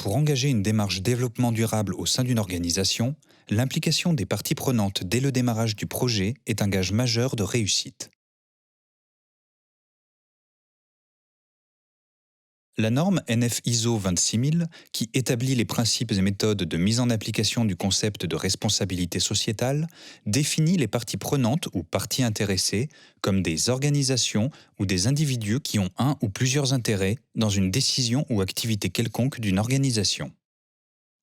Pour engager une démarche développement durable au sein d'une organisation, l'implication des parties prenantes dès le démarrage du projet est un gage majeur de réussite. La norme NF-ISO 26000, qui établit les principes et méthodes de mise en application du concept de responsabilité sociétale, définit les parties prenantes ou parties intéressées comme des organisations ou des individus qui ont un ou plusieurs intérêts dans une décision ou activité quelconque d'une organisation.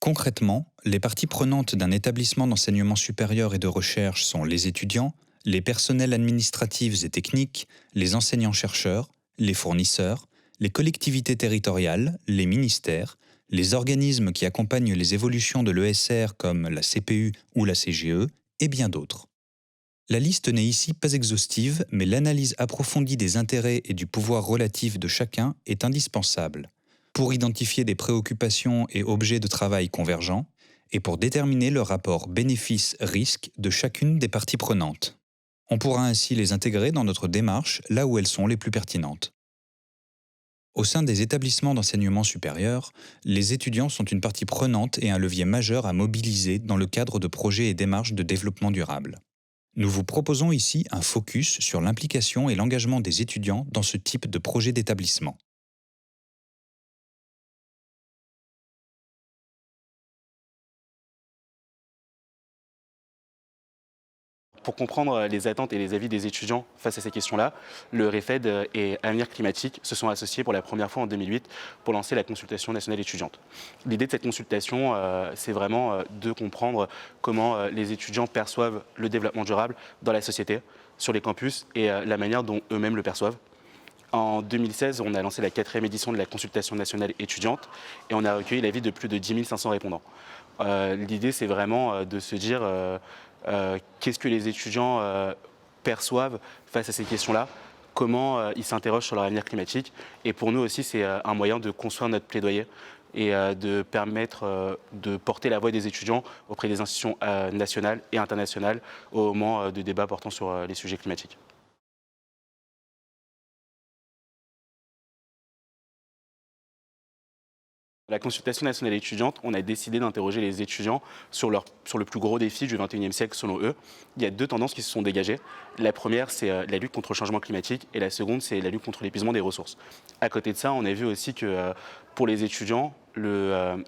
Concrètement, les parties prenantes d'un établissement d'enseignement supérieur et de recherche sont les étudiants, les personnels administratifs et techniques, les enseignants-chercheurs, les fournisseurs, les collectivités territoriales, les ministères, les organismes qui accompagnent les évolutions de l'ESR comme la CPU ou la CGE, et bien d'autres. La liste n'est ici pas exhaustive, mais l'analyse approfondie des intérêts et du pouvoir relatif de chacun est indispensable pour identifier des préoccupations et objets de travail convergents et pour déterminer le rapport bénéfice-risque de chacune des parties prenantes. On pourra ainsi les intégrer dans notre démarche là où elles sont les plus pertinentes. Au sein des établissements d'enseignement supérieur, les étudiants sont une partie prenante et un levier majeur à mobiliser dans le cadre de projets et démarches de développement durable. Nous vous proposons ici un focus sur l'implication et l'engagement des étudiants dans ce type de projet d'établissement. Pour comprendre les attentes et les avis des étudiants face à ces questions-là, le REFED et Avenir Climatique se sont associés pour la première fois en 2008 pour lancer la consultation nationale étudiante. L'idée de cette consultation, c'est vraiment de comprendre comment les étudiants perçoivent le développement durable dans la société, sur les campus et la manière dont eux-mêmes le perçoivent. En 2016, on a lancé la 4e édition de la consultation nationale étudiante et on a recueilli l'avis de plus de 10 500 répondants. L'idée, c'est vraiment de se dire qu'est-ce que les étudiants perçoivent face à ces questions-là, comment ils s'interrogent sur leur avenir climatique. Et pour nous aussi, c'est un moyen de construire notre plaidoyer et de permettre de porter la voix des étudiants auprès des institutions nationales et internationales au moment de débats portant sur les sujets climatiques. La consultation nationale étudiante, on a décidé d'interroger les étudiants sur le plus gros défi du XXIe siècle selon eux. Il y a deux tendances qui se sont dégagées. La première, c'est la lutte contre le changement climatique et la seconde, c'est la lutte contre l'épuisement des ressources. À côté de ça, on a vu aussi que pour les étudiants,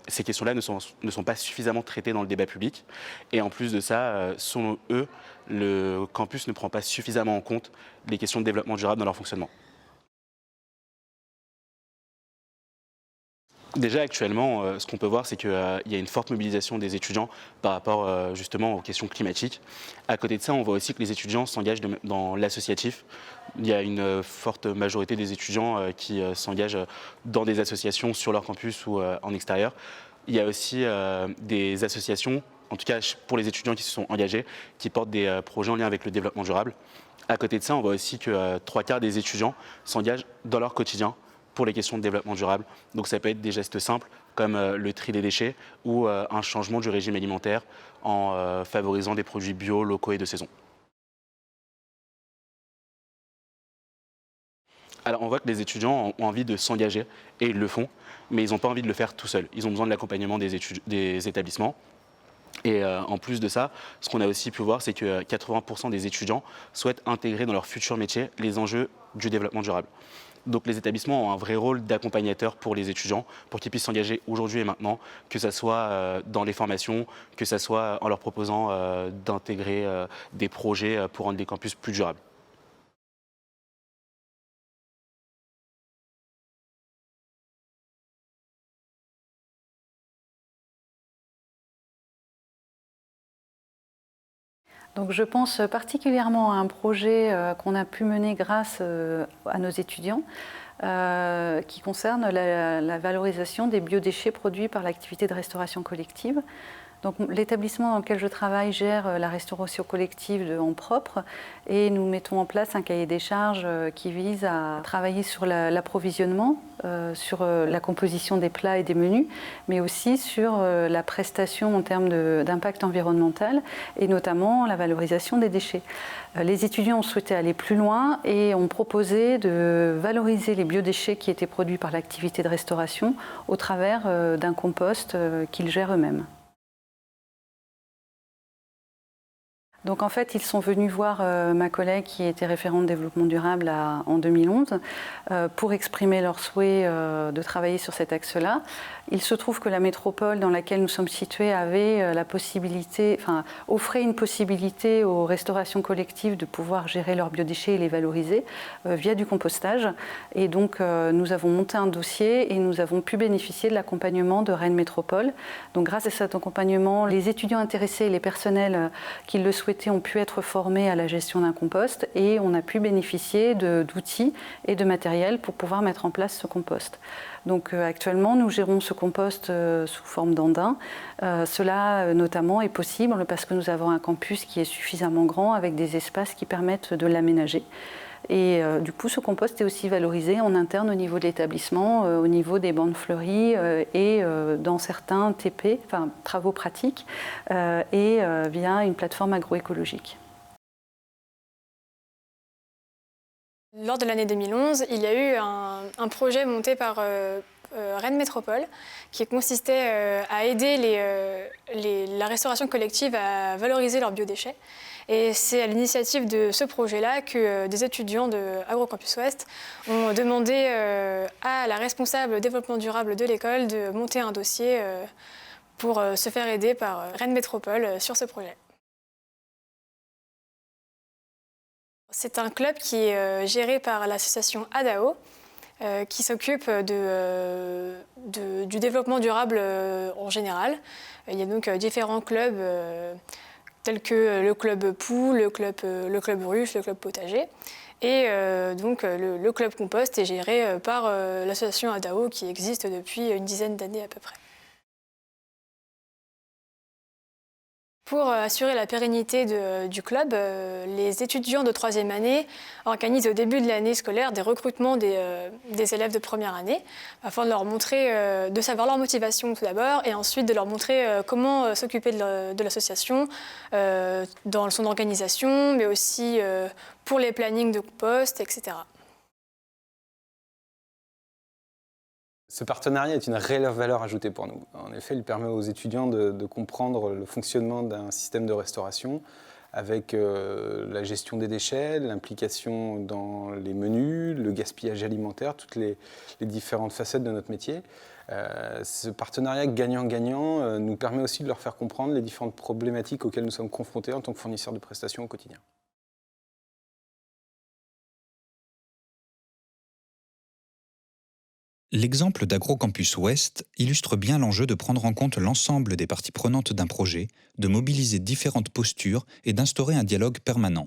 ces questions-là ne sont pas suffisamment traitées dans le débat public. Et en plus de ça, selon eux, le campus ne prend pas suffisamment en compte les questions de développement durable dans leur fonctionnement. Déjà actuellement, ce qu'on peut voir, c'est qu'il y a une forte mobilisation des étudiants par rapport justement aux questions climatiques. À côté de ça, on voit aussi que les étudiants s'engagent dans l'associatif. Il y a une forte majorité des étudiants qui s'engagent dans des associations sur leur campus ou en extérieur. Il y a aussi des associations, en tout cas pour les étudiants qui se sont engagés, qui portent des projets en lien avec le développement durable. À côté de ça, on voit aussi que 3/4 des étudiants s'engagent dans leur quotidien pour les questions de développement durable. Donc ça peut être des gestes simples comme le tri des déchets ou un changement du régime alimentaire en favorisant des produits bio, locaux et de saison. Alors on voit que les étudiants ont envie de s'engager et ils le font, mais ils n'ont pas envie de le faire tout seuls. Ils ont besoin de l'accompagnement des établissements. Et en plus de ça, ce qu'on a aussi pu voir, c'est que 80% des étudiants souhaitent intégrer dans leur futur métier les enjeux du développement durable. Donc les établissements ont un vrai rôle d'accompagnateur pour les étudiants, pour qu'ils puissent s'engager aujourd'hui et maintenant, que ce soit dans les formations, que ce soit en leur proposant d'intégrer des projets pour rendre les campus plus durables. Donc je pense particulièrement à un projet qu'on a pu mener grâce à nos étudiants qui concerne la valorisation des biodéchets produits par l'activité de restauration collective. Donc, l'établissement dans lequel je travaille gère la restauration collective en propre et nous mettons en place un cahier des charges qui vise à travailler sur l'approvisionnement, sur la composition des plats et des menus, mais aussi sur la prestation en termes d'impact environnemental et notamment la valorisation des déchets. Les étudiants ont souhaité aller plus loin et ont proposé de valoriser les biodéchets qui étaient produits par l'activité de restauration au travers d'un compost qu'ils gèrent eux-mêmes. Donc en fait, ils sont venus voir ma collègue qui était référente développement durable en 2011 pour exprimer leur souhait de travailler sur cet axe-là. Il se trouve que la métropole dans laquelle nous sommes situés avait la possibilité, offrait une possibilité aux restaurations collectives de pouvoir gérer leurs biodéchets et les valoriser via du compostage. Et donc nous avons monté un dossier et nous avons pu bénéficier de l'accompagnement de Rennes Métropole. Donc grâce à cet accompagnement, les étudiants intéressés et les personnels qui le souhaitaient ont pu être formés à la gestion d'un compost et on a pu bénéficier d'outils et de matériel pour pouvoir mettre en place ce compost. Donc actuellement, nous gérons ce compost sous forme d'andin. Cela notamment est possible parce que nous avons un campus qui est suffisamment grand avec des espaces qui permettent de l'aménager. Et du coup, ce compost est aussi valorisé en interne au niveau de l'établissement, au niveau des bandes fleuries et dans certains TP, travaux pratiques, et via une plateforme agroécologique. Lors de l'année 2011, il y a eu un projet monté par Rennes Métropole qui consistait à aider la restauration collective à valoriser leurs biodéchets. Et c'est à l'initiative de ce projet-là que des étudiants de AgroCampus Ouest ont demandé à la responsable développement durable de l'école de monter un dossier pour se faire aider par Rennes Métropole sur ce projet. C'est un club qui est géré par l'association ADAO, qui s'occupe du développement durable en général. Il y a donc différents clubs tels que le club poux, le club ruche, le club potager. Et donc le club compost est géré par l'association ADAO qui existe depuis une dizaine d'années à peu près. Pour assurer la pérennité du club, les étudiants de 3e année organisent au début de l'année scolaire des recrutements des élèves de première année afin de leur montrer, de savoir leur motivation tout d'abord et ensuite de leur montrer comment s'occuper de l'association dans son organisation, mais aussi pour les plannings de compost, etc. Ce partenariat est une réelle valeur ajoutée pour nous. En effet, il permet aux étudiants de comprendre le fonctionnement d'un système de restauration avec la gestion des déchets, l'implication dans les menus, le gaspillage alimentaire, toutes les différentes facettes de notre métier. Ce partenariat gagnant-gagnant nous permet aussi de leur faire comprendre les différentes problématiques auxquelles nous sommes confrontés en tant que fournisseurs de prestations au quotidien. L'exemple d'AgroCampus Ouest illustre bien l'enjeu de prendre en compte l'ensemble des parties prenantes d'un projet, de mobiliser différentes postures et d'instaurer un dialogue permanent.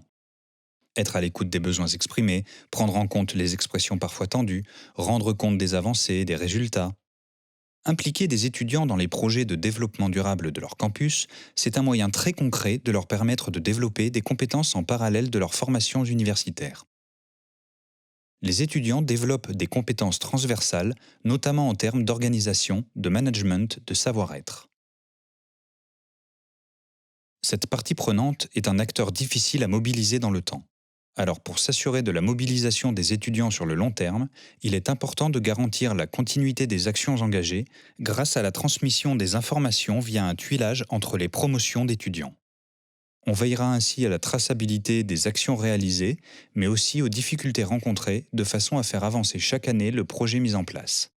Être à l'écoute des besoins exprimés, prendre en compte les expressions parfois tendues, rendre compte des avancées, des résultats. Impliquer des étudiants dans les projets de développement durable de leur campus, c'est un moyen très concret de leur permettre de développer des compétences en parallèle de leurs formations universitaires. Les étudiants développent des compétences transversales, notamment en termes d'organisation, de management, de savoir-être. Cette partie prenante est un acteur difficile à mobiliser dans le temps. Alors pour s'assurer de la mobilisation des étudiants sur le long terme, il est important de garantir la continuité des actions engagées grâce à la transmission des informations via un tuilage entre les promotions d'étudiants. On veillera ainsi à la traçabilité des actions réalisées, mais aussi aux difficultés rencontrées de façon à faire avancer chaque année le projet mis en place.